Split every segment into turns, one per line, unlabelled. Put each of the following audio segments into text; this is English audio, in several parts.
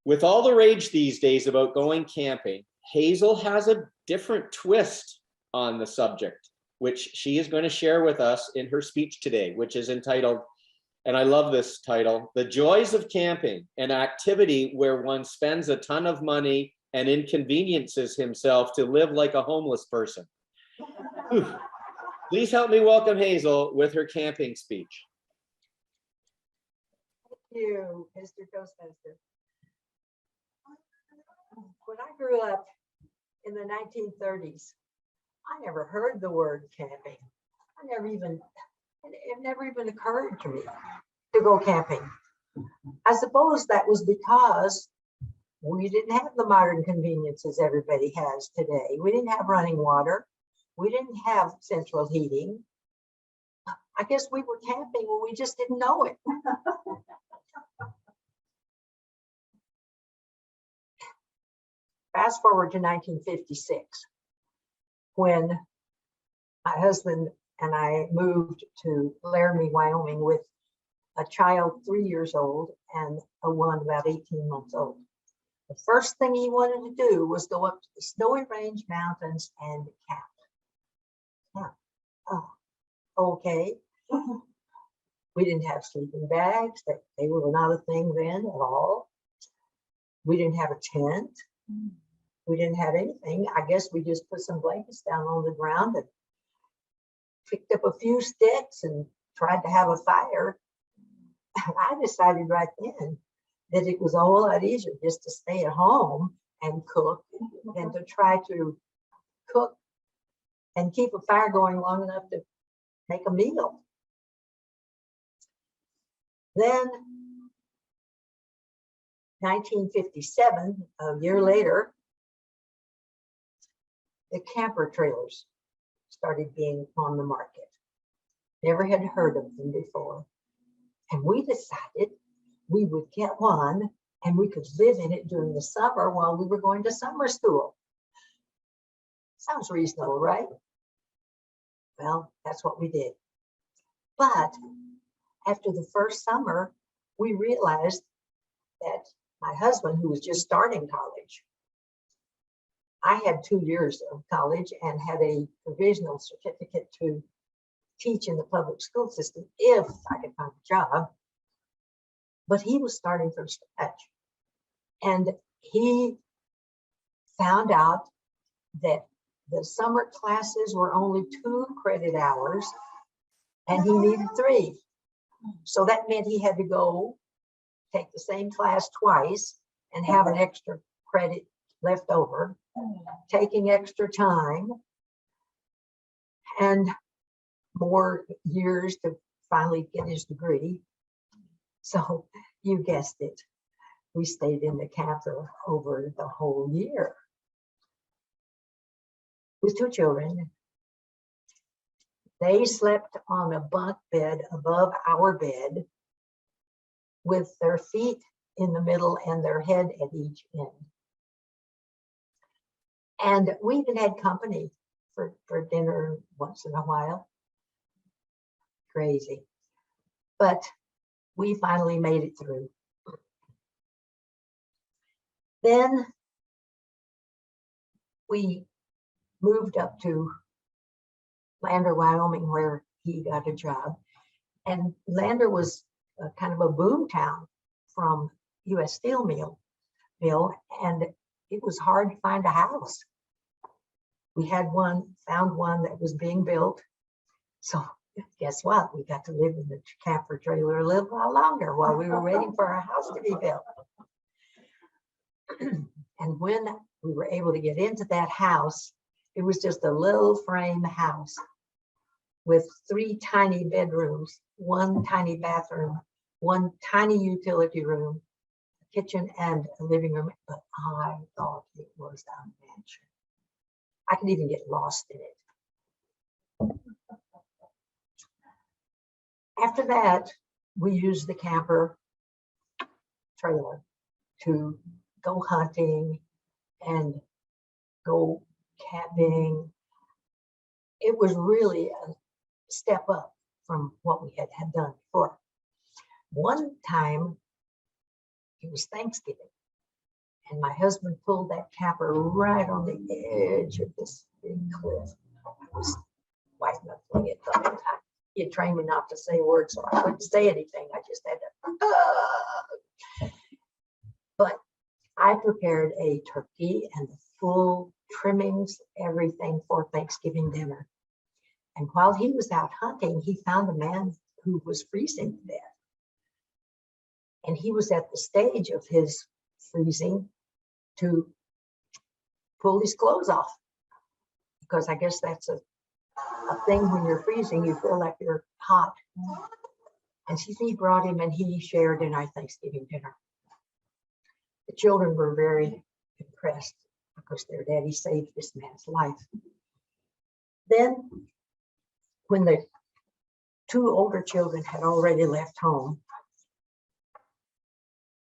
With all the rage these days about going camping, Hazel has a different twist on the subject, which she is going to share with us in her speech today, which is entitled, and I love this title, The Joys of Camping, an activity where one spends a ton of money and inconveniences himself to live like a homeless person. Please help me welcome Hazel with her camping speech.
Thank you, Mr. Toastmaster. When I grew up in the 1930s, I never heard the word camping. It never even occurred to me to go camping. I suppose that was because we didn't have the modern conveniences everybody has today. We didn't have running water. We didn't have central heating. I guess we were camping when we just didn't know it. Fast forward to 1956, when my husband and I moved to Laramie, Wyoming with a child 3 years old and a one about 18 months old. The first thing he wanted to do was go up to the Snowy Range Mountains and camp. Yeah. Oh, okay. We didn't have sleeping bags. They were not a thing then at all. We didn't have a tent. We didn't have anything. I guess we just put some blankets down on the ground and picked up a few sticks and tried to have a fire. I decided right then that it was a whole lot easier just to stay at home and cook than to try to cook and keep a fire going long enough to make a meal. Then 1957, a year later, the camper trailers started being on the market. Never had heard of them before. And we decided we would get one and we could live in it during the summer while we were going to summer school. Sounds reasonable, right? Well, that's what we did. But after the first summer, we realized that my husband, who was just starting college, I had 2 years of college and had a provisional certificate to teach in the public school system if I could find a job. But he was starting from scratch. And he found out that the summer classes were only 2 credit hours and he needed 3. So that meant he had to go take the same class twice and have an extra credit left over, taking extra time and more years to finally get his degree. So you guessed it, we stayed in the camper over the whole year with 2 children. They slept on a bunk bed above our bed with their feet in the middle and their head at each end. And we even had company for dinner once in a while. Crazy. But we finally made it through. Then we moved up to Lander, Wyoming, where he got a job. And Lander was kind of a boom town from U.S. Steel Mill, and it was hard to find a house. We found one that was being built. So guess what? We got to live in the camper trailer a little while longer while we were waiting for our house to be built. And when we were able to get into that house, it was just a little frame house with 3 tiny bedrooms, 1 tiny bathroom, 1 tiny utility room, a kitchen, and a living room. But I thought it was a mansion. I could even get lost in it. After that, we used the camper trailer to go hunting and go camping. It was really a step up from what we had done before. One time, it was Thanksgiving, And my husband pulled that camper right on the edge of this big cliff. I was white knuckling it the whole time. He had trained me not to say words, so I couldn't say anything. I just had to. But I prepared a turkey and the full trimmings, everything for Thanksgiving dinner. And while he was out hunting, he found a man who was freezing to death. And he was at the stage of his freezing to pull his clothes off. Because I guess that's a thing when you're freezing, you feel like you're hot. And he brought him and he shared in our Thanksgiving dinner. The children were very impressed because their daddy saved this man's life. Then, when the two older children had already left home,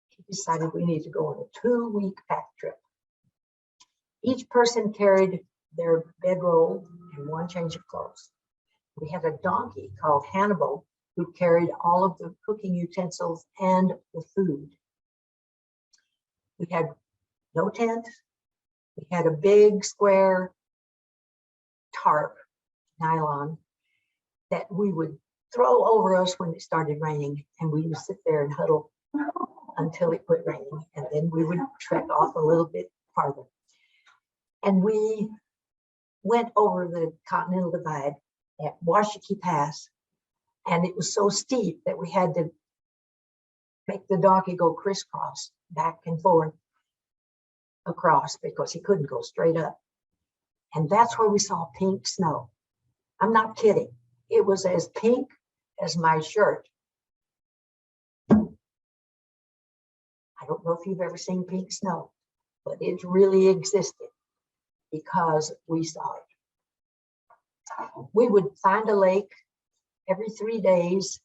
he decided we need to go on a 2-week pack trip. Each person carried their bedroll and one change of clothes. We had a donkey called Hannibal who carried all of the cooking utensils and the food. We had no tent. We had a big square tarp, nylon, that we would throw over us when it started raining, and we would sit there and huddle until it quit raining, and then we would trek off a little bit farther. And we went over the Continental Divide at Washakie Pass, and it was so steep that we had to make the donkey go crisscross back and forth across because he couldn't go straight up. And that's where we saw pink snow. I'm not kidding. It was as pink as my shirt. I don't know if you've ever seen pink snow, but it really existed because we saw it. We would find a lake every 3 days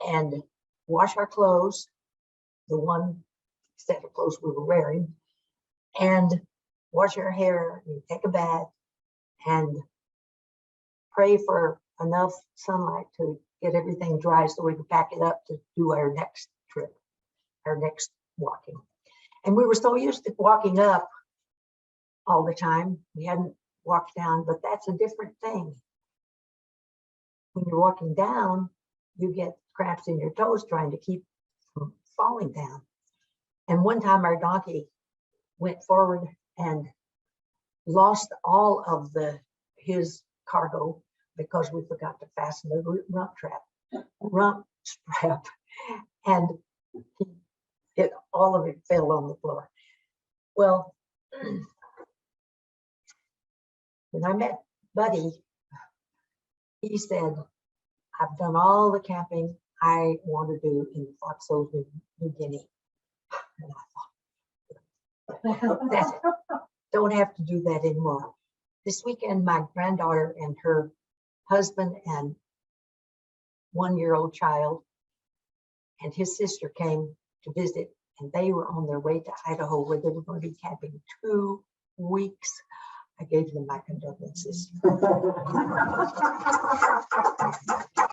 and wash our clothes, the one set of clothes we were wearing, and wash our hair and take a bath and pray for enough sunlight to get everything dry so we could pack it up to do our next trip, our next walking. And we were so used to walking up all the time, we hadn't walked down, but that's a different thing. When you're walking down, you get cramps in your toes trying to keep from falling down. And one time our donkey went forward and lost all of his cargo because we forgot to fasten the rump strap, and all of it fell on the floor. Well, when I met Buddy, he said, I've done all the camping I want to do in Fox Hills, New Guinea. And I thought, that's it. Don't have to do that anymore. This weekend, my granddaughter and her husband and 1-year-old child and his sister came to visit, and they were on their way to Idaho where they were going to be camping 2 weeks. I gave them my condolences.